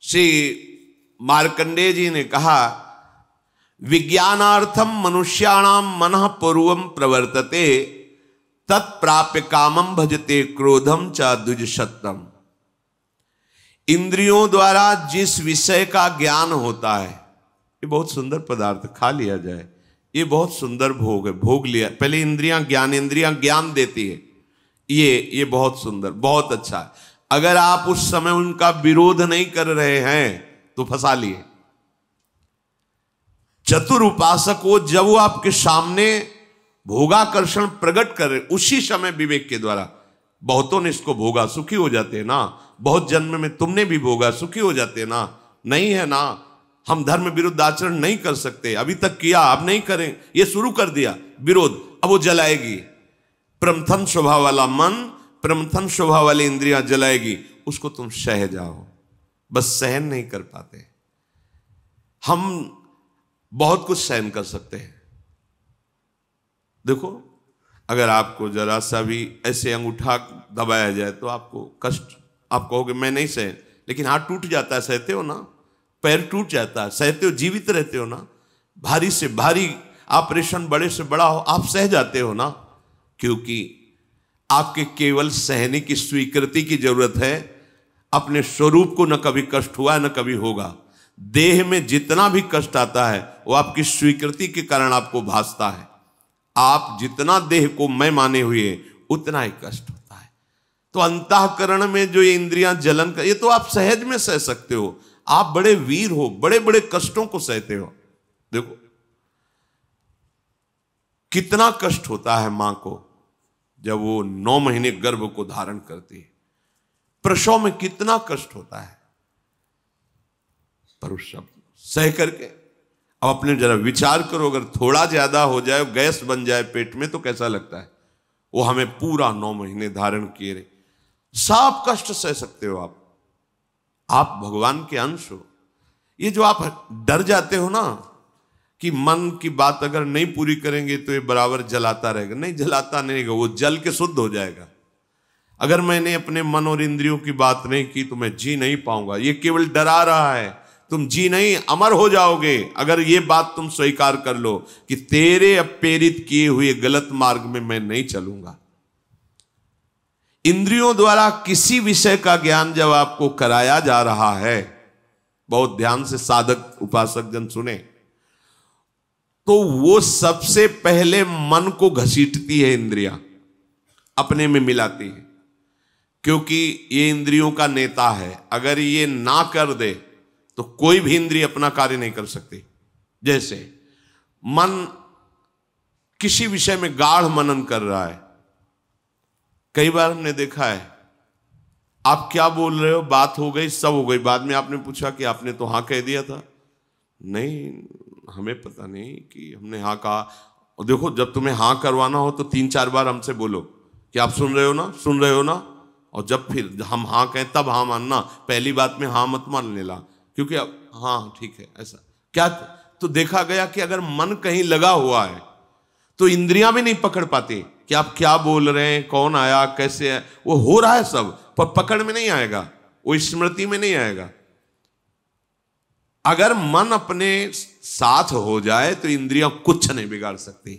श्री मार्कंडेय जी ने कहा, विज्ञानार्थम मनुष्याणाम मनः पूर्वम प्रवर्तते तत्प्राप्य कामम भजते क्रोधम च द्विजशतम। इंद्रियों द्वारा जिस विषय का ज्ञान होता है, ये बहुत सुंदर पदार्थ, खा लिया जाए, ये बहुत सुंदर भोग है, भोग लिया, पहले इंद्रियां ज्ञान देती है, ये बहुत सुंदर, बहुत अच्छा है। अगर आप उस समय उनका विरोध नहीं कर रहे हैं तो फंसा लिए। चतुर उपासक वो जब वो आपके सामने भोगाकर्षण प्रकट करे, उसी समय विवेक के द्वारा, बहुतों ने इसको भोगा, सुखी हो जाते हैं ना, बहुत जन्म में तुमने भी भोगा, सुखी हो जाते हैं ना, नहीं है ना, हम धर्म विरुद्ध आचरण नहीं कर सकते, अभी तक किया अब नहीं करें, ये शुरू कर दिया विरोध, अब वो जलाएगी। प्रमथन स्वभाव वाला मन, प्रमथन स्वभाव वाली इंद्रियां जलाएगी, उसको तुम सह जाओ, बस सहन नहीं कर पाते। हम बहुत कुछ सहन कर सकते हैं। देखो, अगर आपको जरा सा भी ऐसे अंगूठा दबाया जाए तो आपको कष्ट, आप कहोगे मैं नहीं सहन, लेकिन हाथ टूट जाता है, सहते हो ना, पैर टूट जाता है, सहते हो, जीवित रहते हो ना, भारी से भारी ऑपरेशन, बड़े से बड़ा हो, आप सह जाते हो ना, क्योंकि आपके केवल सहने की स्वीकृति की जरूरत है। अपने स्वरूप को न कभी कष्ट हुआ न कभी होगा। देह में जितना भी कष्ट आता है वो आपकी स्वीकृति के कारण आपको भासता है। आप जितना देह को मैं माने हुए उतना ही कष्ट होता है। तो अंतःकरण में जो ये इंद्रियां जलन कर, ये तो आप सहज में सह सकते हो, आप बड़े वीर हो, बड़े बड़े कष्टों को सहते हो। देखो कितना कष्ट होता है मां को जब वो 9 महीने गर्भ को धारण करती है, प्रसव में कितना कष्ट होता है, पर उस सब सह करके अब अपने जरा विचार करो, अगर थोड़ा ज्यादा हो जाए, गैस बन जाए पेट में तो कैसा लगता है। वो हमें पूरा 9 महीने धारण किए रहे, सब कष्ट सह सकते हो आप भगवान के अंश हो। ये जो आप डर जाते हो ना कि मन की बात अगर नहीं पूरी करेंगे तो ये बराबर जलाता रहेगा, नहीं जलाता नहीं रहेगा, वो जल के शुद्ध हो जाएगा। अगर मैंने अपने मन और इंद्रियों की बात नहीं की तो मैं जी नहीं पाऊंगा, ये केवल डरा रहा है, तुम जी नहीं, अमर हो जाओगे अगर ये बात तुम स्वीकार कर लो कि तेरे प्रेरित किए हुए गलत मार्ग में मैं नहीं चलूंगा। इंद्रियों द्वारा किसी विषय का ज्ञान जब आपको कराया जा रहा है, बहुत ध्यान से साधक उपासक जन सुने, तो वो सबसे पहले मन को घसीटती है इंद्रियां, अपने में मिलाती है, क्योंकि ये इंद्रियों का नेता है। अगर ये ना कर दे तो कोई भी इंद्रिय अपना कार्य नहीं कर सकती। जैसे मन किसी विषय में गाढ़ मनन कर रहा है, कई बार हमने देखा है, आप क्या बोल रहे हो, बात हो गई, सब हो गई, बाद में आपने पूछा कि आपने तो हाँ कह दिया था, नहीं हमें पता नहीं कि हमने हाँ कहा। और देखो, जब तुम्हें हाँ करवाना हो तो 3-4 बार हमसे बोलो कि आप सुन रहे हो ना, सुन रहे हो ना, और जब फिर हम हाँ कहें तब हाँ मानना, पहली बात में हाँ मत मान लेना, क्योंकि अब हाँ ठीक है ऐसा क्या। तो देखा गया कि अगर मन कहीं लगा हुआ है तो इंद्रियां भी नहीं पकड़ पाती कि आप क्या बोल रहे हैं, कौन आया, कैसे है, वो हो रहा है सब, पर पकड़ में नहीं आएगा, वो स्मृति में नहीं आएगा। अगर मन अपने साथ हो जाए तो इंद्रियां कुछ नहीं बिगाड़ सकती।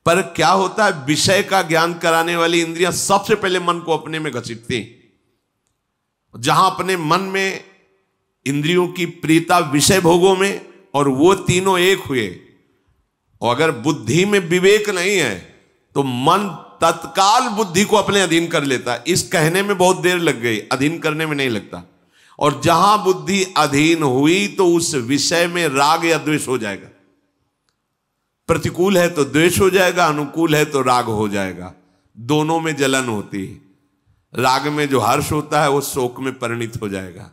पर क्या होता है, विषय का ज्ञान कराने वाली इंद्रियां सबसे पहले मन को अपने में घसीटती। जहां अपने मन में इंद्रियों की प्रियता विषय भोगों में, और वो तीनों एक हुए, और अगर बुद्धि में विवेक नहीं है तो मन तत्काल बुद्धि को अपने अधीन कर लेता है। इस कहने में बहुत देर लग गई, अधीन करने में नहीं लगता। और जहां बुद्धि अधीन हुई तो उस विषय में राग या द्वेष हो जाएगा। प्रतिकूल है तो द्वेष हो जाएगा, अनुकूल है तो राग हो जाएगा। दोनों में जलन होती है। राग में जो हर्ष होता है वो शोक में परिणित हो जाएगा।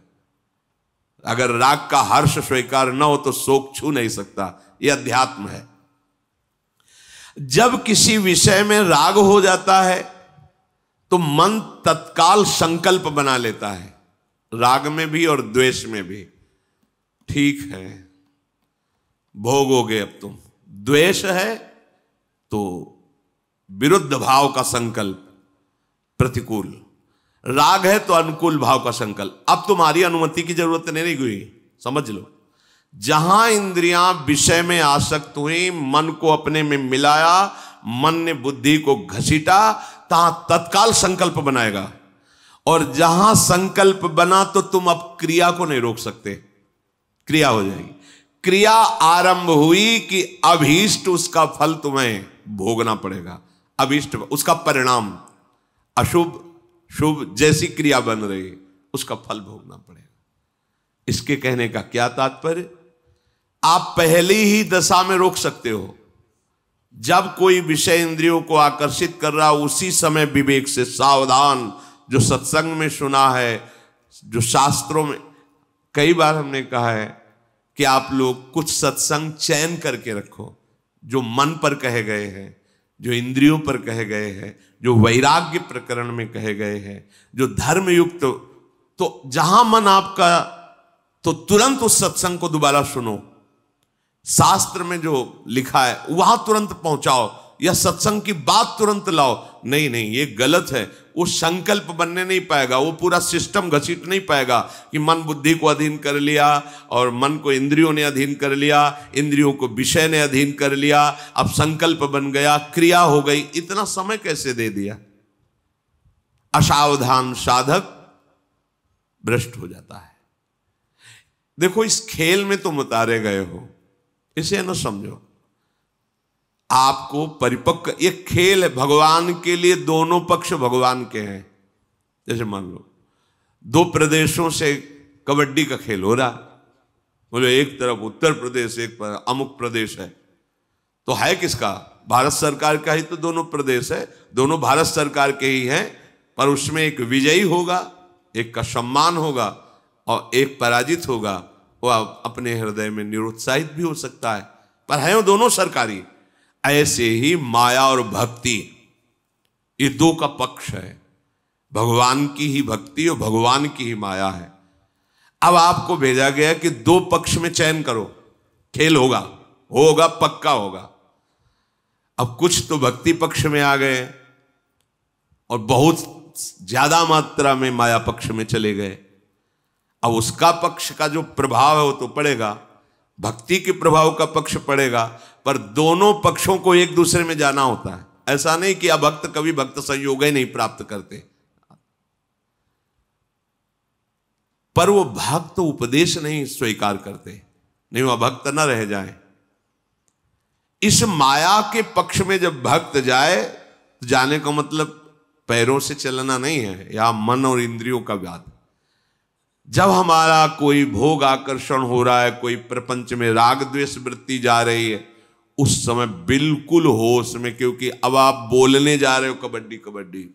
अगर राग का हर्ष स्वीकार न हो तो शोक छू नहीं सकता। यह अध्यात्म है। जब किसी विषय में राग हो जाता है तो मन तत्काल संकल्प बना लेता है, राग में भी और द्वेष में भी। ठीक है, भोगोगे अब तुम। द्वेष है तो विरुद्ध भाव का संकल्प, प्रतिकूल। राग है तो अनुकूल भाव का संकल्प। अब तुम्हारी अनुमति की जरूरत नहीं हुई, समझ लो। जहां इंद्रियां विषय में आसक्त हुई, मन को अपने में मिलाया, मन ने बुद्धि को घसीटा, तहां तत्काल संकल्प बनाएगा। और जहां संकल्प बना तो तुम अब क्रिया को नहीं रोक सकते, क्रिया हो जाएगी। क्रिया आरंभ हुई कि अभीष्ट उसका फल तुम्हें भोगना पड़ेगा। अभीष्ट उसका परिणाम, अशुभ शुभ जैसी क्रिया बन रही है उसका फल भोगना पड़ेगा। इसके कहने का क्या तात्पर्य? आप पहली ही दशा में रोक सकते हो। जब कोई विषय इंद्रियों को आकर्षित कर रहा, उसी समय विवेक से सावधान। जो सत्संग में सुना है, जो शास्त्रों में, कई बार हमने कहा है कि आप लोग कुछ सत्संग चयन करके रखो, जो मन पर कहे गए हैं, जो इंद्रियों पर कहे गए हैं, जो वैराग्य प्रकरण में कहे गए हैं, जो धर्म युक्त। तो जहां मन आपका, तो तुरंत उस सत्संग को दोबारा सुनो। शास्त्र में जो लिखा है वहां तुरंत पहुंचाओ, या सत्संग की बात तुरंत लाओ। नहीं नहीं, ये गलत है। वो संकल्प बनने नहीं पाएगा, वो पूरा सिस्टम घसीट नहीं पाएगा कि मन बुद्धि को अधीन कर लिया, और मन को इंद्रियों ने अधीन कर लिया, इंद्रियों को विषय ने अधीन कर लिया, अब संकल्प बन गया, क्रिया हो गई। इतना समय कैसे दे दिया? असावधान साधक भ्रष्ट हो जाता है। देखो, इस खेल में तुम उतारे गए हो, इसे न समझो। आपको परिपक्व, ये खेल है भगवान के लिए, दोनों पक्ष भगवान के हैं। जैसे मान लो दो प्रदेशों से कबड्डी का खेल हो रहा, बोले एक तरफ उत्तर प्रदेश, एक पर अमुक प्रदेश है, तो है किसका? भारत सरकार का ही तो दोनों प्रदेश है, दोनों भारत सरकार के ही हैं। पर उसमें एक विजयी होगा, एक का सम्मान होगा, और एक पराजित होगा। वो अपने हृदय में निरुत्साहित भी हो सकता है, पर है वो दोनों सरकारी। ऐसे ही माया और भक्ति, ये दो का पक्ष है। भगवान की ही भक्ति और भगवान की ही माया है। अब आपको भेजा गया कि दो पक्ष में चयन करो, खेल होगा, होगा पक्का होगा। अब कुछ तो भक्ति पक्ष में आ गए और बहुत ज्यादा मात्रा में माया पक्ष में चले गए। अब उसका पक्ष का जो प्रभाव है वो तो पड़ेगा, भक्ति के प्रभाव का पक्ष पड़ेगा, पर दोनों पक्षों को एक दूसरे में जाना होता है। ऐसा नहीं कि अभक्त कभी भक्त संयोग ही नहीं प्राप्त करते, पर वो भक्त उपदेश नहीं स्वीकार करते, नहीं वो भक्त न रह जाए। इस माया के पक्ष में जब भक्त जाए, तो जाने का मतलब पैरों से चलना नहीं है, या मन और इंद्रियों का बात। जब हमारा कोई भोग आकर्षण हो रहा है, कोई प्रपंच में राग द्वेष वृत्ति जा रही है, उस समय बिल्कुल होश में, क्योंकि अब आप बोलने जा रहे हो कबड्डी कबड्डी,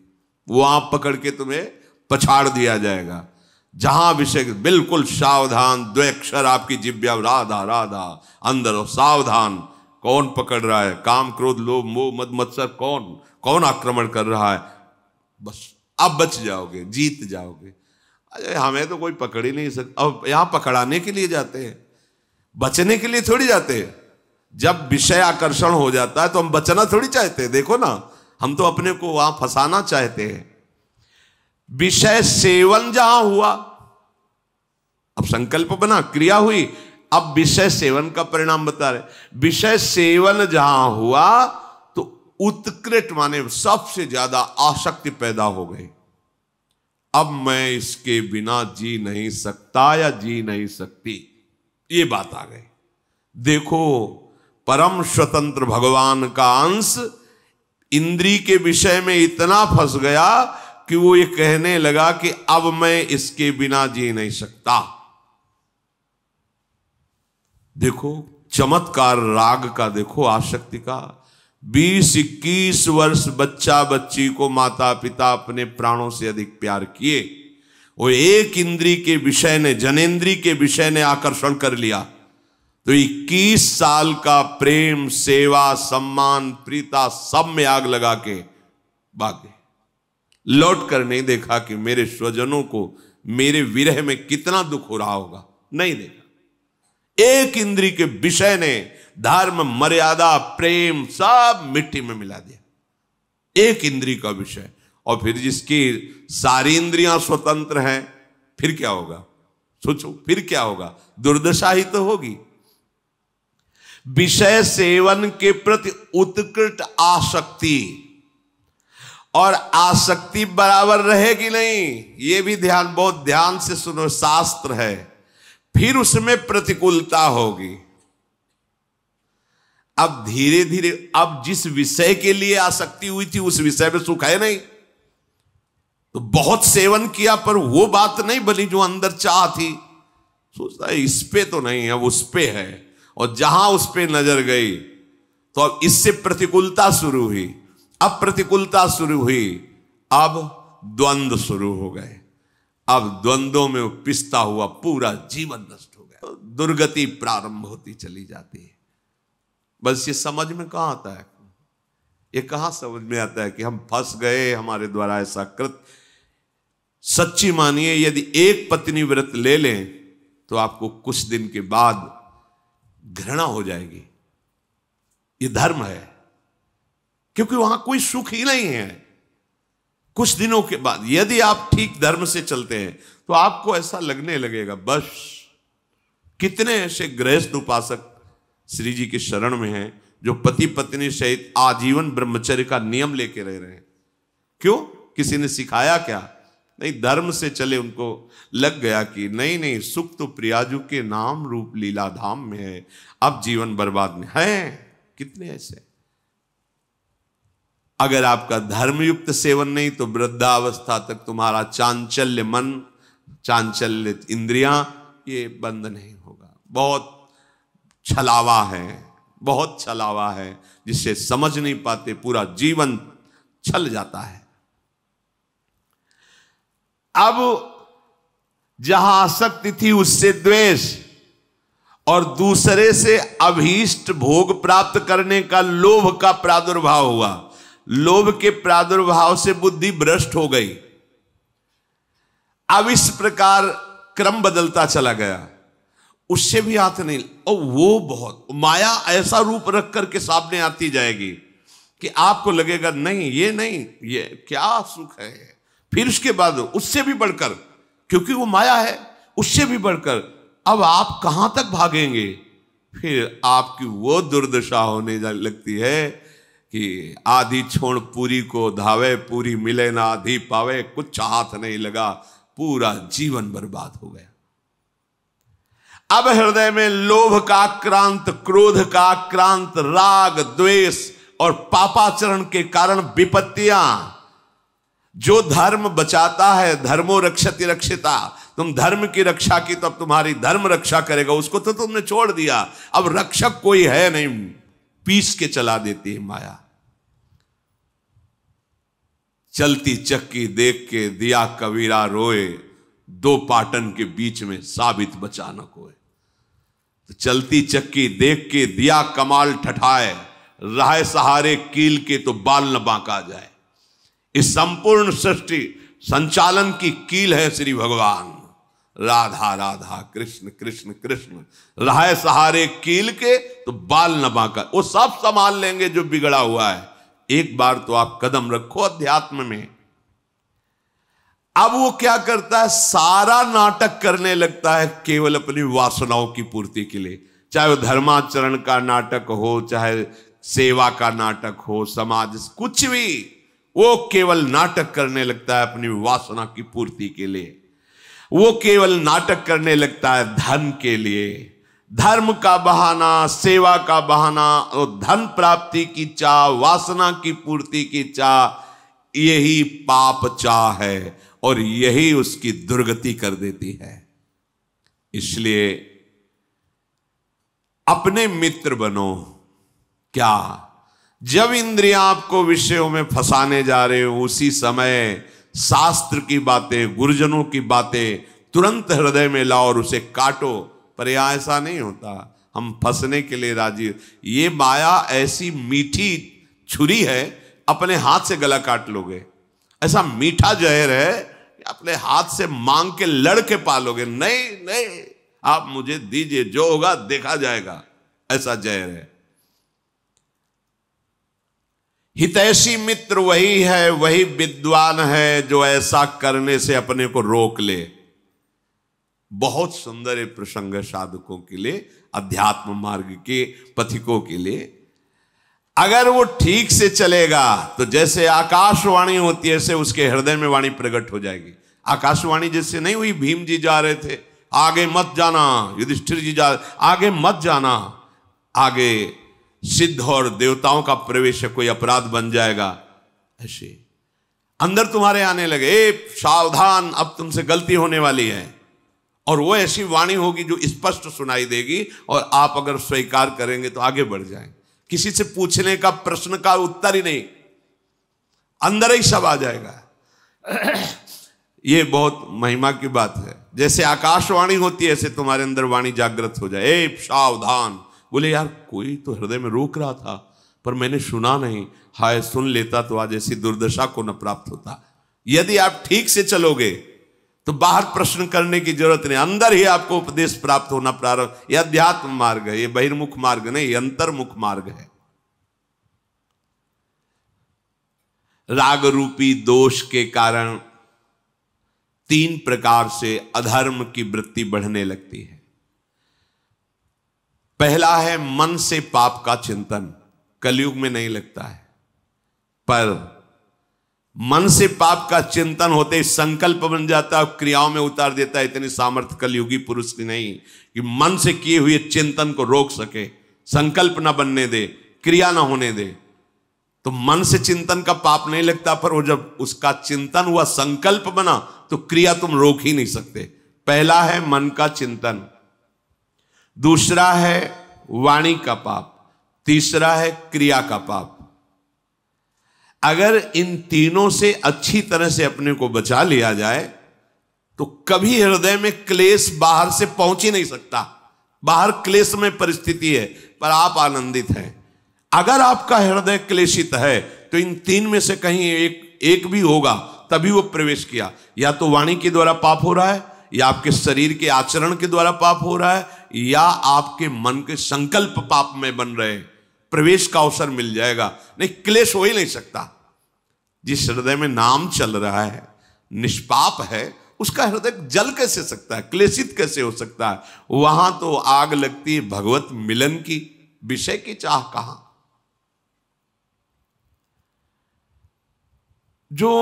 वो आप पकड़ के तुम्हें पछाड़ दिया जाएगा। जहां विषय बिल्कुल सावधान, द्वैक्षर आपकी जिब्या, राधा राधा अंदर हो, सावधान। कौन पकड़ रहा है? काम क्रोध लोभ मोह मद मत्सर, कौन आक्रमण कर रहा है? बस अब बच जाओगे, जीत जाओगे। अरे हमें तो कोई पकड़ ही नहीं सकता। अब यहां पकड़ाने के लिए जाते हैं, बचने के लिए थोड़ी जाते हैं। जब विषय आकर्षण हो जाता है तो हम बचना थोड़ी चाहते हैं। देखो ना, हम तो अपने को वहां फंसाना चाहते हैं। विषय सेवन जहां हुआ, अब संकल्प बना, क्रिया हुई, अब विषय सेवन का परिणाम बता रहे। विषय सेवन जहां हुआ तो उत्कृष्ट माने सबसे ज्यादा आसक्ति पैदा हो गई। अब मैं इसके बिना जी नहीं सकता या जी नहीं सकती, ये बात आ गई। देखो, परम स्वतंत्र भगवान का अंश इंद्री के विषय में इतना फंस गया कि वो ये कहने लगा कि अब मैं इसके बिना जी नहीं सकता। देखो चमत्कार राग का, देखो आसक्ति का। 20-21 वर्ष बच्चा बच्ची को माता पिता अपने प्राणों से अधिक प्यार किए, वो एक इंद्री के विषय ने, जनेंद्री के विषय ने आकर्षण कर लिया, तो 21 साल का प्रेम सेवा सम्मान प्रीता सब में आग लगा के भागे। लौट कर नहीं देखा कि मेरे स्वजनों को मेरे विरह में कितना दुख हो रहा होगा, नहीं देखा। एक इंद्री के विषय ने धर्म मर्यादा प्रेम सब मिट्टी में मिला दिया, एक इंद्री का विषय। और फिर जिसकी सारी इंद्रियां स्वतंत्र हैं, फिर क्या होगा? सोचो, फिर क्या होगा? दुर्दशा ही तो होगी। विषय सेवन के प्रति उत्कृष्ट आसक्ति, और आसक्ति बराबर रहेगी नहीं, यह भी ध्यान, बहुत ध्यान से सुनो, शास्त्र है। फिर उसमें प्रतिकूलता होगी। अब धीरे धीरे, अब जिस विषय के लिए आसक्ति हुई थी उस विषय में सुख है नहीं, तो बहुत सेवन किया पर वो बात नहीं बनी जो अंदर चाह थी। सोचता है इस पे तो नहीं, अब उस पे है, और जहां उस पे नजर गई तो अब इससे प्रतिकूलता शुरू हुई। अब प्रतिकूलता शुरू हुई, अब द्वंद्व शुरू हो गए। अब द्वंद्वों में पिसता हुआ पूरा जीवन नष्ट हो गया, दुर्गति प्रारंभ होती चली जाती है। बस ये समझ में कहां आता है, ये कहां समझ में आता है कि हम फंस गए, हमारे द्वारा ऐसा कृत। सच्ची मानिए, यदि एक पत्नी व्रत ले लें तो आपको कुछ दिन के बाद घृणा हो जाएगी। ये धर्म है, क्योंकि वहां कोई सुख ही नहीं है। कुछ दिनों के बाद यदि आप ठीक धर्म से चलते हैं तो आपको ऐसा लगने लगेगा, बस कितने ऐसे गृहस्थ उपासक श्री जी के शरण में हैं जो पति पत्नी सहित आजीवन ब्रह्मचर्य का नियम लेके रह रहे हैं। क्यों? किसी ने सिखाया क्या? नहीं, धर्म से चले। उनको लग गया कि नहीं नहीं, सुख तो प्रियाजू के नाम रूप लीला धाम में है, अब जीवन बर्बाद में है। कितने ऐसे। अगर आपका धर्मयुक्त सेवन नहीं तो वृद्धावस्था तक तुम्हारा चांचल्य मन, चांचल्य इंद्रियां, ये बंद नहीं होगा। बहुत छलावा है, बहुत छलावा है, जिससे समझ नहीं पाते, पूरा जीवन छल जाता है। अब जहां आसक्ति थी उससे द्वेष, और दूसरे से अभीष्ट भोग प्राप्त करने का लोभ का प्रादुर्भाव हुआ। लोभ के प्रादुर्भाव से बुद्धि भ्रष्ट हो गई। अब इस प्रकार क्रम बदलता चला गया, उससे भी हाथ नहीं। और वो बहुत माया ऐसा रूप रख करके सामने आती जाएगी कि आपको लगेगा नहीं, ये नहीं, ये क्या सुख है। फिर उसके बाद उससे भी बढ़कर, क्योंकि वो माया है, उससे भी बढ़कर अब आप कहां तक भागेंगे। फिर आपकी वो दुर्दशा होने लगती है कि आधी छोड़ पूरी को धावे, पूरी मिले ना आधी पावे, कुछ हाथ नहीं लगा, पूरा जीवन बर्बाद हो गया। अब हृदय में लोभ का आक्रांत, क्रोध का आक्रांत, राग द्वेष और पापाचरण के कारण विपत्तियां। जो धर्म बचाता है, धर्मो रक्षति रक्षिता, तुम धर्म की रक्षा की तो अब तुम्हारी धर्म रक्षा करेगा, उसको तो तुमने छोड़ दिया। अब रक्षक कोई है नहीं, पीस के चला देती है माया। चलती चक्की देख के दिया कबीरा रोए, दो पाटन के बीच में साबित बचा न कोई। तो चलती चक्की देख के दिया कमाल ठठाए, राह सहारे कील के तो बाल न बांका जाए। इस संपूर्ण सृष्टि संचालन की कील है श्री भगवान। राधा राधा कृष्ण कृष्ण कृष्ण, राह सहारे कील के तो बाल न बांका। वो सब संभाल लेंगे जो बिगड़ा हुआ है। एक बार तो आप कदम रखो अध्यात्म में। अब वो क्या करता है, सारा नाटक करने लगता है केवल अपनी वासनाओं की पूर्ति के लिए। चाहे वो धर्माचरण का नाटक हो, चाहे सेवा का नाटक हो, समाज, कुछ भी, वो केवल नाटक करने लगता है अपनी वासना की पूर्ति के लिए। वो केवल नाटक करने लगता है धन के लिए। धर्म का बहाना, सेवा का बहाना, और धन प्राप्ति की चाह, वासना की पूर्ति की चाह, यही पाप चाह है और यही उसकी दुर्गति कर देती है। इसलिए अपने मित्र बनो। क्या? जब इंद्रियां आपको विषयों में फंसाने जा रहे हो, उसी समय शास्त्र की बातें, गुरुजनों की बातें तुरंत हृदय में लाओ और उसे काटो। पर यह ऐसा नहीं होता, हम फंसने के लिए राजी। ये माया ऐसी मीठी छुरी है, अपने हाथ से गला काट लोगे। ऐसा मीठा जहर है, अपने हाथ से मांग के लड़ के पालोगे। नहीं नहीं, आप मुझे दीजिए, जो होगा देखा जाएगा, ऐसा जहर है। हितैषी मित्र वही है, वही विद्वान है जो ऐसा करने से अपने को रोक ले। बहुत सुंदर ये प्रसंग है साधकों के लिए, अध्यात्म मार्ग के पथिकों के लिए। अगर वो ठीक से चलेगा तो जैसे आकाशवाणी होती है ऐसे उसके हृदय में वाणी प्रकट हो जाएगी। आकाशवाणी जैसे नहीं हुई, भीम जी जा रहे थे, आगे मत जाना, युधिष्ठिर जी जा आगे मत जाना, आगे सिद्ध और देवताओं का प्रवेश है, कोई अपराध बन जाएगा। ऐसे अंदर तुम्हारे आने लगे, सावधान अब तुमसे गलती होने वाली है। और वो ऐसी वाणी होगी जो स्पष्ट सुनाई देगी, और आप अगर स्वीकार करेंगे तो आगे बढ़ जाएंगे। किसी से पूछने का प्रश्न का उत्तर ही नहीं, अंदर ही सब आ जाएगा। ये बहुत महिमा की बात है। जैसे आकाशवाणी होती है ऐसे तुम्हारे अंदर वाणी जागृत हो जाए, ए सावधान। बोले यार कोई तो हृदय में रोक रहा था पर मैंने सुना नहीं, हाय सुन लेता तो आज ऐसी दुर्दशा को न प्राप्त होता। यदि आप ठीक से चलोगे तो बाहर प्रश्न करने की जरूरत नहीं, अंदर ही आपको उपदेश प्राप्त होना प्रारंभ। यह अध्यात्म मार्ग है, ये बहिर्मुख मार्ग नहीं, ये अंतर्मुख मार्ग है। राग रूपी दोष के कारण 3 प्रकार से अधर्म की वृत्ति बढ़ने लगती है। पहला है मन से पाप का चिंतन, कलयुग में नहीं लगता है, पर मन से पाप का चिंतन होते ही संकल्प बन जाता है, क्रियाओं में उतार देता है। इतनी सामर्थ्य कलयुगी पुरुष की नहीं कि मन से किए हुए चिंतन को रोक सके, संकल्प ना बनने दे, क्रिया ना होने दे। तो मन से चिंतन का पाप नहीं लगता, पर वो जब उसका चिंतन हुआ, संकल्प बना, तो क्रिया तुम रोक ही नहीं सकते। पहला है मन का चिंतन, दूसरा है वाणी का पाप, तीसरा है क्रिया का पाप। अगर इन तीनों से अच्छी तरह से अपने को बचा लिया जाए तो कभी हृदय में क्लेश बाहर से पहुंच ही नहीं सकता। बाहर क्लेश में परिस्थिति है पर आप आनंदित हैं। अगर आपका हृदय क्लेशित है तो इन 3 में से कहीं एक भी होगा, तभी वो प्रवेश किया। या तो वाणी के द्वारा पाप हो रहा है, या आपके शरीर के आचरण के द्वारा पाप हो रहा है, या आपके मन के संकल्प पाप में बन रहे हैं। प्रवेश का अवसर मिल जाएगा, नहीं क्लेश हो ही नहीं सकता। जिस हृदय में नाम चल रहा है, निष्पाप है, उसका हृदय जल कैसे सकता है, क्लेशित कैसे हो सकता है? वहां तो आग लगती है भगवत मिलन की, विषय की चाह कहां। जो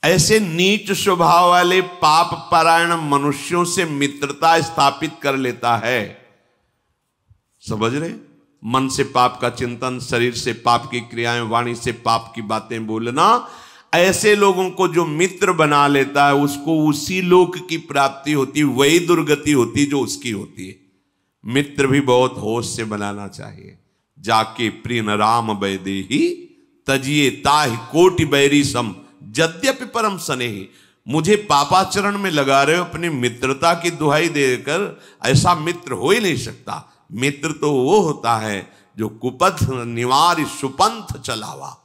ऐसे नीच स्वभाव वाले पाप परायण मनुष्यों से मित्रता स्थापित कर लेता है, समझ रहे, मन से पाप का चिंतन, शरीर से पाप की क्रियाएं, वाणी से पाप की बातें बोलना, ऐसे लोगों को जो मित्र बना लेता है उसको उसी लोक की प्राप्ति होती, वही दुर्गति होती जो उसकी होती है। मित्र भी बहुत होश से बनाना चाहिए। जाके प्रिय न राम बैदेही तजिए ताहि कोटि बैरी सम यद्यपि परम स्नेही। मुझे पापाचरण में लगा रहे हो अपनी मित्रता की दुहाई देकर, ऐसा मित्र हो ही नहीं सकता। मित्र तो वो होता है जो कुपथ निवार सुपंथ चलावा,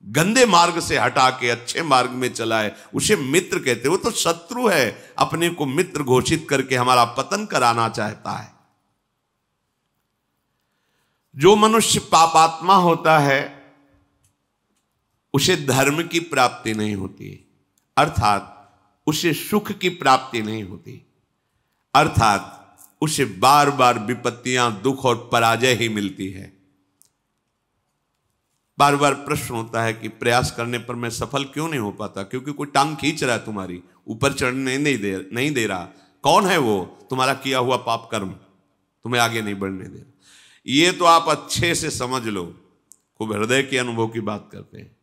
गंदे मार्ग से हटा के अच्छे मार्ग में चलाए, उसे मित्र कहते। वो तो शत्रु है, अपने को मित्र घोषित करके हमारा पतन कराना चाहता है। जो मनुष्य पापात्मा होता है उसे धर्म की प्राप्ति नहीं होती, अर्थात उसे सुख की प्राप्ति नहीं होती, अर्थात उसे बार बार विपत्तियां, दुख और पराजय ही मिलती है। बार बार प्रश्न होता है कि प्रयास करने पर मैं सफल क्यों नहीं हो पाता? क्योंकि कोई टांग खींच रहा है तुम्हारी, ऊपर चढ़ने नहीं दे रहा। कौन है वो? तुम्हारा किया हुआ पाप कर्म तुम्हें आगे नहीं बढ़ने दे रहा। ये तो आप अच्छे से समझ लो, खूब हृदय के अनुभव की बात करते हैं।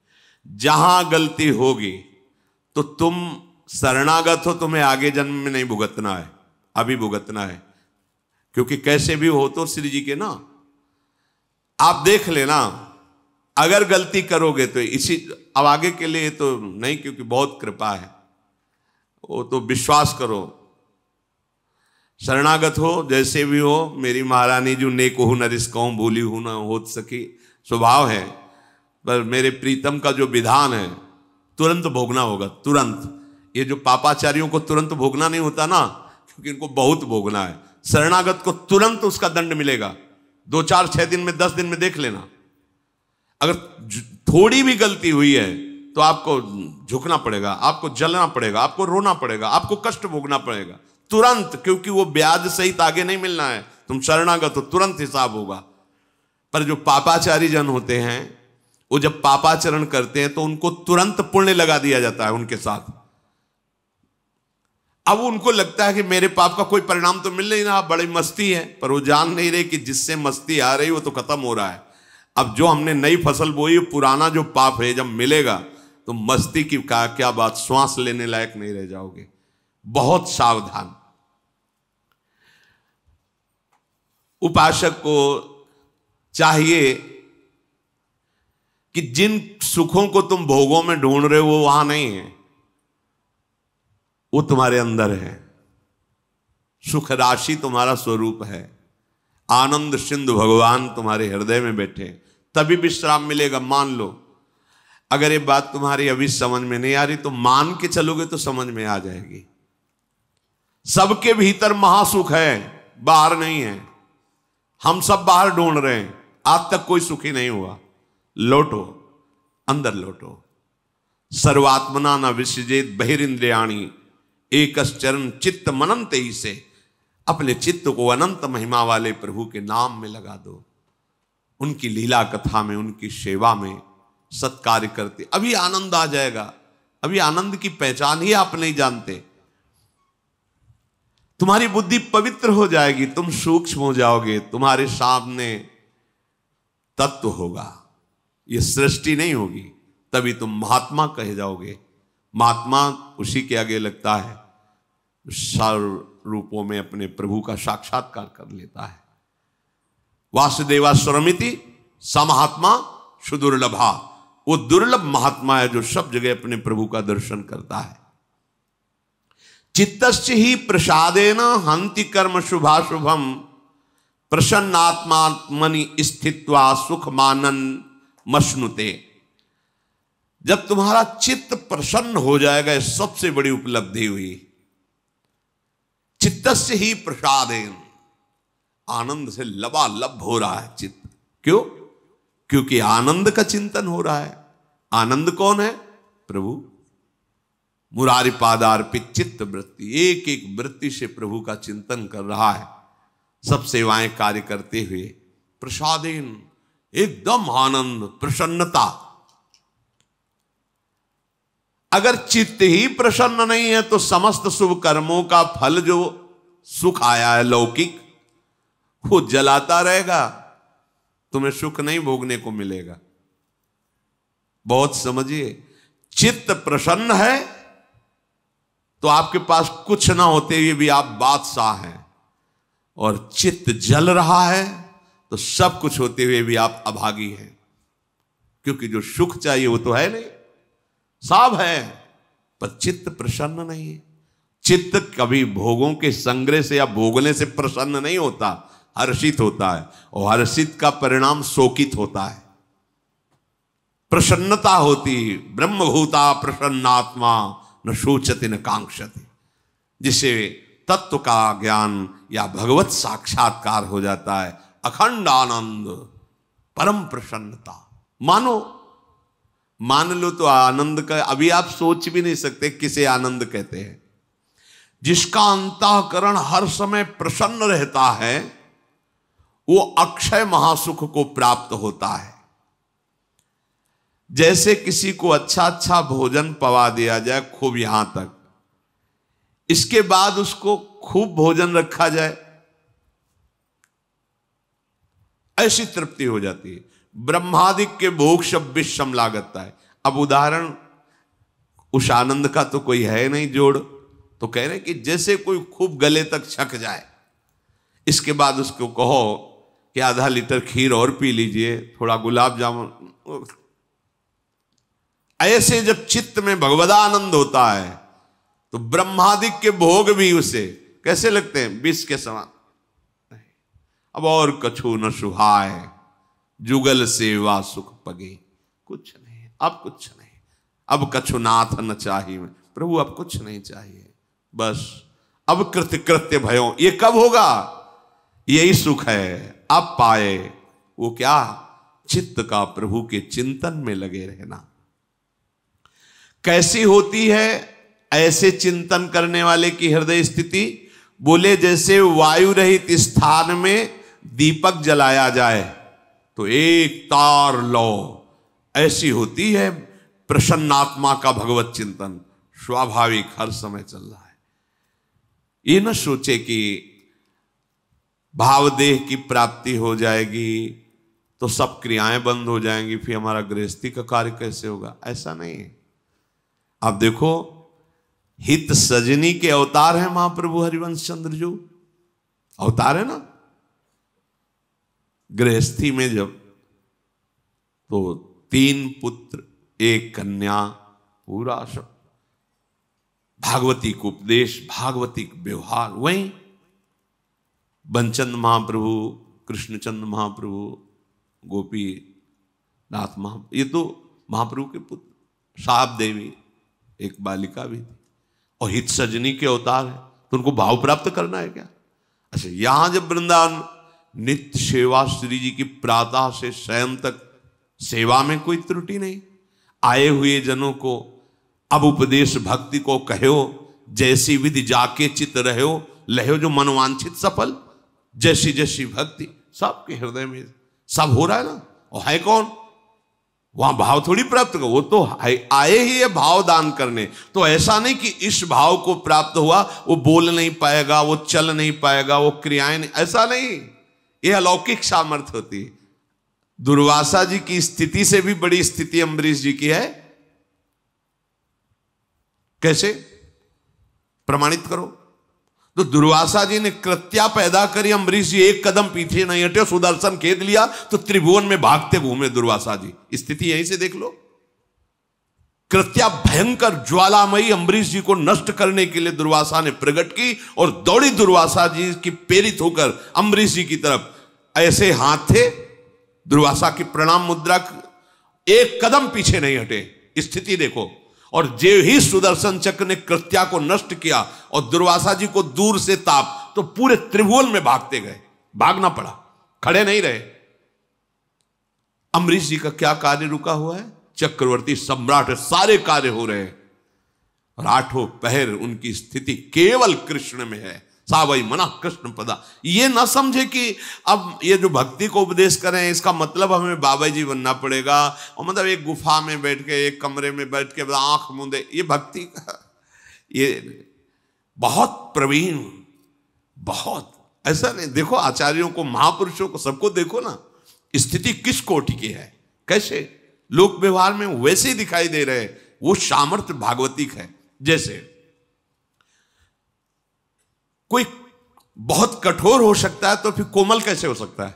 जहां गलती होगी तो तुम शरणागत हो, तुम्हें आगे जन्म में नहीं भुगतना है, अभी भुगतना है। क्योंकि कैसे भी हो तो श्री जी के ना, आप देख लेना, अगर गलती करोगे तो इसी, अब आगे के लिए तो नहीं, क्योंकि बहुत कृपा है, वो तो विश्वास करो। शरणागत हो, जैसे भी हो, मेरी महारानी जो नेक हो न रिस्कहूं, भूली हूं न हो सकी, स्वभाव है। पर मेरे प्रीतम का जो विधान है तुरंत भोगना होगा, तुरंत। ये जो पापाचारियों को तुरंत भोगना नहीं होता ना, क्योंकि इनको बहुत भोगना है। शरणागत को तुरंत उसका दंड मिलेगा, 2, 4, 6 दिन में, 10 दिन में देख लेना। अगर थोड़ी भी गलती हुई है तो आपको झुकना पड़ेगा, आपको जलना पड़ेगा, आपको रोना पड़ेगा, आपको कष्ट भोगना पड़ेगा तुरंत, क्योंकि वो ब्याज सहित आगे नहीं मिलना है। तुम शरणागत हो, तुरंत हिसाब होगा। पर जो पापाचारी जन होते हैं, वो जब पापाचरण करते हैं तो उनको तुरंत पुण्य लगा दिया जाता है उनके साथ। अब उनको लगता है कि मेरे पाप का कोई परिणाम तो मिल नहीं रहा, बड़ी मस्ती है, पर वो जान नहीं रहे कि जिससे मस्ती आ रही वो तो खत्म हो रहा है। अब जो हमने नई फसल बोई, पुराना जो पाप है जब मिलेगा तो मस्ती की क्या बात, श्वास लेने लायक नहीं रह जाओगे। बहुत सावधान। उपासक को चाहिए कि जिन सुखों को तुम भोगों में ढूंढ रहे हो वो वहां नहीं है, वो तुम्हारे अंदर है। सुख राशि तुम्हारा स्वरूप है। आनंद सिंधु भगवान तुम्हारे हृदय में बैठे, तभी विश्राम मिलेगा। मान लो अगर ये बात तुम्हारी अभी समझ में नहीं आ रही तो मान के चलोगे तो समझ में आ जाएगी। सबके भीतर महासुख है, बाहर नहीं है। हम सब बाहर ढूंढ रहे हैं, आज तक कोई सुखी नहीं हुआ। लौटो, अंदर लौटो। सर्वात्मना न विसृजेत बहिरिंद्रियाणि एकश्चरण चित्त मनंत ही से। अपने चित्त को अनंत महिमा वाले प्रभु के नाम में लगा दो, उनकी लीला कथा में, उनकी सेवा में सत्कार्य करते, अभी आनंद आ जाएगा। अभी आनंद की पहचान ही आप नहीं जानते। तुम्हारी बुद्धि पवित्र हो जाएगी, तुम सूक्ष्म हो जाओगे, तुम्हारे सामने तत्व होगा, ये सृष्टि नहीं होगी। तभी तुम महात्मा कहे जाओगे। महात्मा उसी के आगे लगता है सर्व रूपों में अपने प्रभु का साक्षात्कार कर लेता है। वासुदेवा स्वरमिति समहात्मा सुदुर्लभा। वो दुर्लभ महात्मा है जो सब जगह अपने प्रभु का दर्शन करता है। चित्तस्य ही प्रसादेन हंति कर्म शुभाशुभम प्रसन्नात्मात्मनि स्थित्वा सुख मानन मश्नुते। जब तुम्हारा चित्त प्रसन्न हो जाएगा, सबसे बड़ी उपलब्धि हुई। चित्तस्य ही प्रसादेन, आनंद से लबालब हो रहा है चित्त। क्यों? क्योंकि आनंद का चिंतन हो रहा है। आनंद कौन है? प्रभु। मुरारी पादार्पित चित्त वृत्ति, एक एक वृत्ति से प्रभु का चिंतन कर रहा है, सब सेवाएं कार्य करते हुए। प्रसादेन, एकदम आनंद, प्रसन्नता। अगर चित्त ही प्रसन्न नहीं है तो समस्त शुभ कर्मों का फल जो सुख आया है लौकिक, वो जलाता रहेगा, तुम्हें सुख नहीं भोगने को मिलेगा। बहुत समझिए, चित्त प्रसन्न है तो आपके पास कुछ ना होते हुए भी आप बादशाह हैं, और चित्त जल रहा है तो सब कुछ होते हुए भी आप अभागी हैं। क्योंकि जो सुख चाहिए वो तो है नहीं, सब है, पर चित्त प्रसन्न नहीं है। चित्त कभी भोगों के संग्रह से या भोगने से प्रसन्न नहीं होता, हर्षित होता है, और हर्षित का परिणाम शोकित होता है। प्रसन्नता होती, ब्रह्मभूता प्रसन्नात्मा न शोचति न कांक्षति। जिसे तत्व का ज्ञान या भगवत साक्षात्कार हो जाता है, अखंड आनंद, परम प्रसन्नता। मान लो तो आनंद का अभी आप सोच भी नहीं सकते किसे आनंद कहते हैं। जिसका अंतःकरण हर समय प्रसन्न रहता है वो अक्षय महासुख को प्राप्त होता है। जैसे किसी को अच्छा अच्छा भोजन पवा दिया जाए खूब यहां तक, इसके बाद उसको खूब भोजन रखा जाए, ऐसी तृप्ति हो जाती है। ब्रह्मादिक के भोग सब विषम लागता है। अब उदाहरण उस आनंद का तो कोई है नहीं जोड़, तो कह रहे कि जैसे कोई खूब गले तक छक जाए, इसके बाद उसको कहो कि आधा लीटर खीर और पी लीजिए, थोड़ा गुलाब जामुन। ऐसे जब चित्त में भगवदानंद होता है तो ब्रह्मादिक के भोग भी उसे कैसे लगते हैं? विष के समान। अब और कछु न सुहाय जुगल सेवा सुख पगे। कुछ नहीं, अब कुछ नहीं, अब कछु नाथ न चाहिए। प्रभु अब कुछ नहीं चाहिए, बस अब कृत्य भयो। ये कब होगा? यही सुख है, अब पाए। वो क्या? चित्त का प्रभु के चिंतन में लगे रहना। कैसी होती है ऐसे चिंतन करने वाले की हृदय स्थिति? बोले जैसे वायु रहित स्थान में दीपक जलाया जाए तो एक तार लो, ऐसी होती है प्रसन्नात्मा का भगवत चिंतन। स्वाभाविक हर समय चल रहा है। ये न सोचे कि भावदेह की प्राप्ति हो जाएगी तो सब क्रियाएं बंद हो जाएंगी, फिर हमारा गृहस्थी का कार्य कैसे होगा? ऐसा नहीं है। आप देखो, हित सजनी के अवतार है महाप्रभु हरिवंश चंद्र जो अवतार है ना। गृहस्थी में जब तो 3 पुत्र 1 कन्या, पूरा सब भागवती को उपदेश, भागवती का व्यवहार। वहीं बनचंद महाप्रभु, कृष्णचंद महाप्रभु, गोपी नाथ महाप्रभु, ये तो महाप्रभु के पुत्र। साहब देवी एक बालिका भी थी और हित सजनी के अवतार है, तो उनको भाव प्राप्त करना है क्या? अच्छा, यहां जब वृंदावन नित्य सेवा श्री जी की प्रातः से शयन तक सेवा में कोई त्रुटि नहीं। आए हुए जनों को अब उपदेश भक्ति को कहो, जैसी विधि जाके चित रहो, लहो जो मनवांछित सफल। जैसी जैसी भक्ति सबके हृदय में सब हो रहा है ना। और है कौन वहां भाव थोड़ी प्राप्त कर, वो तो आए ही है भाव दान करने। तो ऐसा नहीं कि इस भाव को प्राप्त हुआ वो बोल नहीं पाएगा, वो चल नहीं पाएगा, वो क्रियाएं नहीं, ऐसा नहीं। ये अलौकिक सामर्थ्य होती है। दुर्वासा जी की स्थिति से भी बड़ी स्थिति अम्बरीश जी की है। कैसे प्रमाणित करो? तो दुर्वासा जी ने कृत्या पैदा करी, अम्बरीश जी एक कदम पीछे नहीं हटे, सुदर्शन खेद लिया तो त्रिभुवन में भागते घूमे दुर्वासा जी। स्थिति यहीं से देख लो। कृत्या भयंकर ज्वालामयी अम्बरीश जी को नष्ट करने के लिए दुर्वासा ने प्रकट की और दौड़ी दुर्वासा जी की प्रेरित होकर अम्बरीश जी की तरफ। ऐसे हाथ थे दुर्वासा की प्रणाम मुद्रा, एक कदम पीछे नहीं हटे। स्थिति देखो। और जे ही सुदर्शन चक्र ने कृत्या को नष्ट किया और दुर्वासा जी को दूर से ताप, तो पूरे त्रिभुवन में भागते गए, भागना पड़ा, खड़े नहीं रहे। अम्बरीश जी का क्या कार्य रुका हुआ है? चक्रवर्ती सम्राट है, सारे कार्य हो रहे हैं और 8 पहर उनकी स्थिति केवल कृष्ण में है। सावई मना कृष्ण पदा। ये ना समझे कि अब ये जो भक्ति को उपदेश करें इसका मतलब हमें बाबा जी बनना पड़ेगा, और मतलब एक गुफा में बैठ के, एक कमरे में बैठ के आंख मूंदे, ये भक्ति का ये बहुत प्रवीण, बहुत ऐसा नहीं। देखो आचार्यों को, महापुरुषों को, सबको देखो ना, स्थिति किस कोटि की है, कैसे लोक व्यवहार में वैसे ही दिखाई दे रहे। वो सामर्थ्य भागवतिक है। जैसे कोई बहुत कठोर हो सकता है तो फिर कोमल कैसे हो सकता है?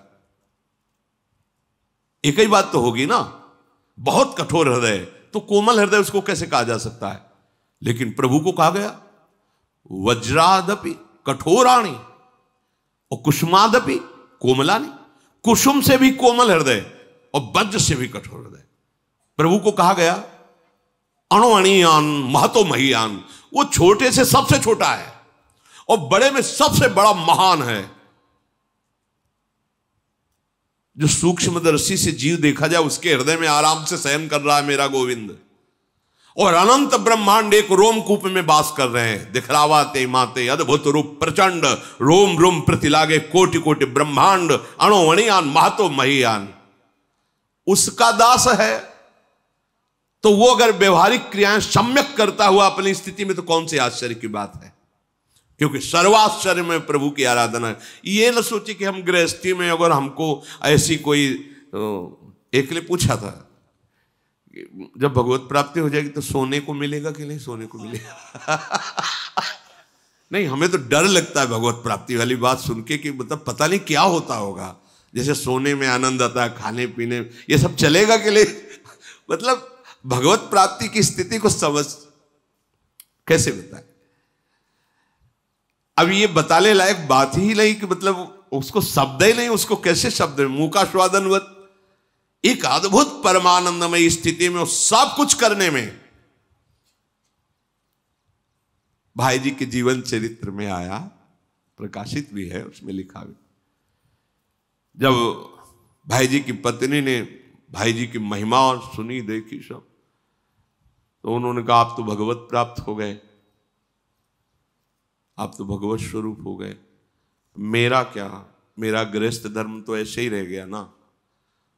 एक ही बात तो होगी ना। बहुत कठोर हृदय तो कोमल हृदय उसको कैसे कहा जा सकता है? लेकिन प्रभु को कहा गया वज्रादपि कठोराणी और कुसुमादपि कोमलानी। कुसुम से भी कोमल हृदय और वज्र से भी कठोर हृदय। प्रभु को कहा गया अणुअणियान महतो महियान। वो छोटे से सबसे छोटा है और बड़े में सबसे बड़ा महान है। जो सूक्ष्मदर्शी से जीव देखा जाए उसके हृदय में आराम से शयन कर रहा है मेरा गोविंद, और अनंत ब्रह्मांड एक रोमकूप में वास कर रहे हैं। दिखलावा ते माते अद्भुत रूप प्रचंड, रोम रोम प्रतिलागे कोटि कोटि ब्रह्मांड, अणुअणियान महतो महियान। उसका दास है तो वो अगर व्यवहारिक क्रियाएं सम्यक करता हुआ अपनी स्थिति में, तो कौन सी आश्चर्य की बात है? क्योंकि सर्वाश्चर्य में प्रभु की आराधना है। ये न सोचे कि हम गृहस्थी में अगर हमको ऐसी कोई, एक ने पूछा था जब भगवत प्राप्ति हो जाएगी तो सोने को मिलेगा कि नहीं? सोने को मिलेगा नहीं, हमें तो डर लगता है भगवत प्राप्ति वाली बात सुन के कि मतलब पता नहीं क्या होता होगा। जैसे सोने में आनंद आता है, खाने पीने, ये सब चलेगा कि नहीं? मतलब भगवत प्राप्ति की स्थिति को समझ कैसे बताए? अब ये बताने लायक बात ही नहीं कि मतलब उसको शब्द ही नहीं, उसको कैसे शब्द, मुंह का स्वादनवत एक अद्भुत परमानंदमय स्थिति में सब कुछ करने में। भाई जी के जीवन चरित्र में आया, प्रकाशित भी है, उसमें लिखा भी, जब भाई जी की पत्नी ने भाई जी की महिमा और सुनी, देखी सब, तो उन्होंने कहा आप तो भगवत प्राप्त हो गए, आप तो भगवत स्वरूप हो गए, मेरा क्या, मेरा गृहस्थ धर्म तो ऐसे ही रह गया ना,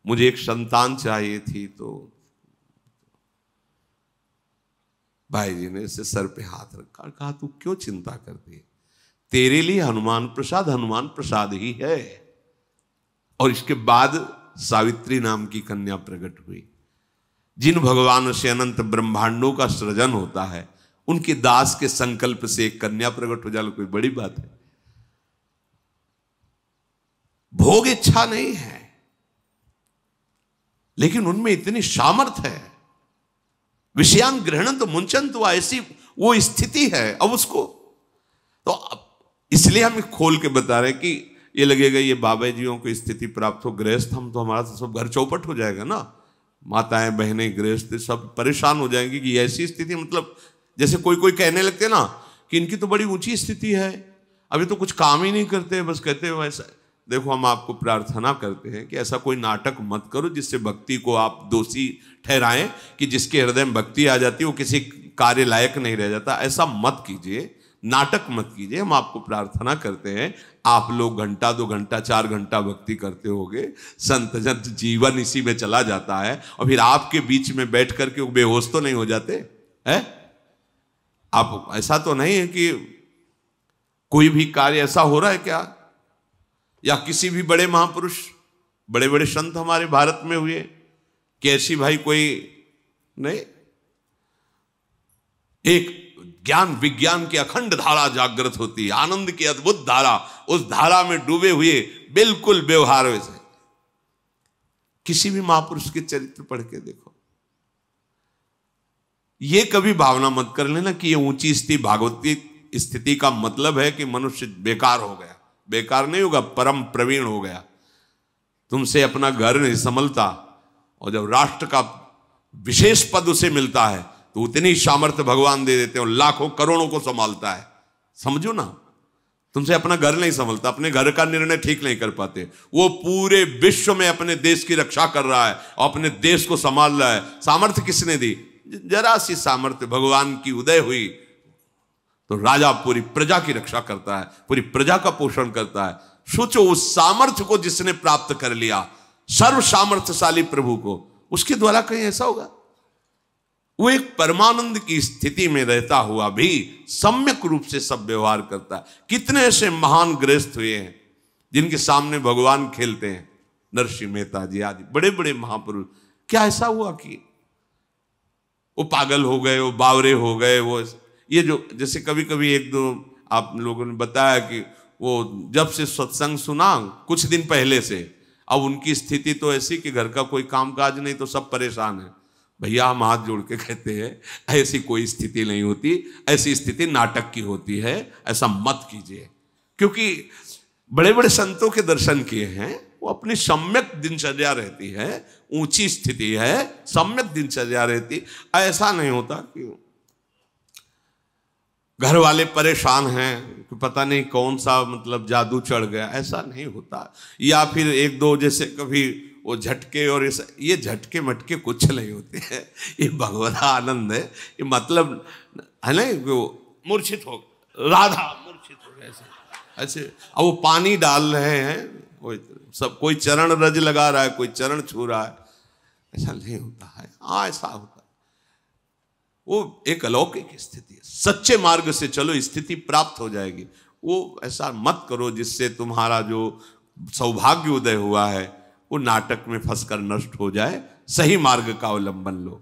मुझे एक संतान चाहिए थी। तो भाई जी ने इसे सर पे हाथ रखा और कहा तू क्यों चिंता करती है, तेरे लिए हनुमान प्रसाद ही है। और इसके बाद सावित्री नाम की कन्या प्रकट हुई। जिन भगवान से अनंत ब्रह्मांडों का सृजन होता है, उनके दास के संकल्प से एक कन्या प्रकट हो जाए कोई बड़ी बात है? भोग इच्छा नहीं है, लेकिन उनमें इतनी सामर्थ्य है। विषयान ग्रहण तो मुंचन, तो ऐसी वो स्थिति है। अब उसको तो इसलिए हम खोल के बता रहे हैं कि ये लगेगा ये बाबा जियों को स्थिति प्राप्त हो, गृहस्थ हम तो हमारा तो सब घर चौपट हो जाएगा ना, माताएं बहनें गृहस्थ सब परेशान हो जाएंगी कि ऐसी स्थिति, मतलब जैसे कोई कहने लगते ना कि इनकी तो बड़ी ऊंची स्थिति है, अभी तो कुछ काम ही नहीं करते, बस कहते हो ऐसा। देखो हम आपको प्रार्थना करते हैं कि ऐसा कोई नाटक मत करो जिससे भक्ति को आप दोषी ठहराएं, कि जिसके हृदय में भक्ति आ जाती है वो किसी कार्य लायक नहीं रह जाता। ऐसा मत कीजिए, नाटक मत कीजिए। हम आपको प्रार्थना करते हैं, आप लोग घंटा 2 घंटा 4 घंटा भक्ति करते होगे, संत जन जीवन इसी में चला जाता है, और फिर आपके बीच में बैठ करके वो बेहोश तो नहीं हो जाते हैं? आप ऐसा तो नहीं है कि कोई भी कार्य ऐसा हो रहा है क्या, या किसी भी बड़े महापुरुष बड़े बड़े संत हमारे भारत में हुए कि ऐसी भाई कोई नहीं? एक ज्ञान विज्ञान की अखंड धारा जागृत होती है, आनंद की अद्भुत धारा, उस धारा में डूबे हुए बिल्कुल व्यवहार वैसे। किसी भी महापुरुष के चरित्र पढ़ के देखो। ये कभी भावना मत कर लेना कि ये ऊंची स्थिति भागवती स्थिति का मतलब है कि मनुष्य बेकार हो गया। बेकार नहीं होगा, परम प्रवीण हो गया। तुमसे अपना घर नहीं संभलता, और जब राष्ट्र का विशेष पद उसे मिलता है तो उतनी सामर्थ्य भगवान दे देते हैं, लाखों करोड़ों को संभालता है। समझो ना, तुमसे अपना घर नहीं संभलता, अपने घर का निर्णय ठीक नहीं कर पाते, वो पूरे विश्व में अपने देश की रक्षा कर रहा है और अपने देश को संभाल रहा है। सामर्थ्य किसने दी? जरा सी सामर्थ्य भगवान की उदय हुई तो राजा पूरी प्रजा की रक्षा करता है, पूरी प्रजा का पोषण करता है। सोचो उस सामर्थ्य को जिसने प्राप्त कर लिया, सर्व सामर्थ्यशाली प्रभु को, उसके द्वारा कहीं ऐसा होगा? वो एक परमानंद की स्थिति में रहता हुआ भी सम्यक रूप से सब व्यवहार करता है। कितने ऐसे महान गृहस्थ हुए हैं जिनके सामने भगवान खेलते हैं, नरसिंह मेहता जी आदि बड़े बड़े महापुरुष। क्या ऐसा हुआ कि वो पागल हो गए, वो बावरे हो गए? वो ये जो जैसे कभी कभी 1-2 आप लोगों ने बताया कि वो जब से सत्संग सुना कुछ दिन पहले से, अब उनकी स्थिति तो ऐसी कि घर का कोई काम काज नहीं तो सब परेशान है। भैया हम हाथ जोड़ के कहते हैं ऐसी कोई स्थिति नहीं होती, ऐसी स्थिति नाटक की होती है, ऐसा मत कीजिए। क्योंकि बड़े बड़े संतों के दर्शन किए हैं, वो अपनी सम्यक दिनचर्या रहती है, ऊंची स्थिति है, सम्यक दिनचर्या रहती। ऐसा नहीं होता कि घर वाले परेशान हैं कि पता नहीं कौन सा मतलब जादू चढ़ गया, ऐसा नहीं होता। या फिर 1-2 जैसे कभी वो झटके, और ये झटके मटके कुछ नहीं होते हैं, ये भगवत आनंद है। ये मतलब है ना, मूर्छित हो राधा मूर्छित हो गए ऐसे, अब वो पानी डाल रहे हैं, सब कोई चरण रज लगा रहा है, कोई चरण छू रहा है, ऐसा नहीं होता है। हाँ ऐसा होता है, वो एक अलौकिक स्थिति है। सच्चे मार्ग से चलो, स्थिति प्राप्त हो जाएगी। वो ऐसा मत करो जिससे तुम्हारा जो सौभाग्य उदय हुआ है वो नाटक में फंसकर नष्ट हो जाए। सही मार्ग का अवलंबन लो।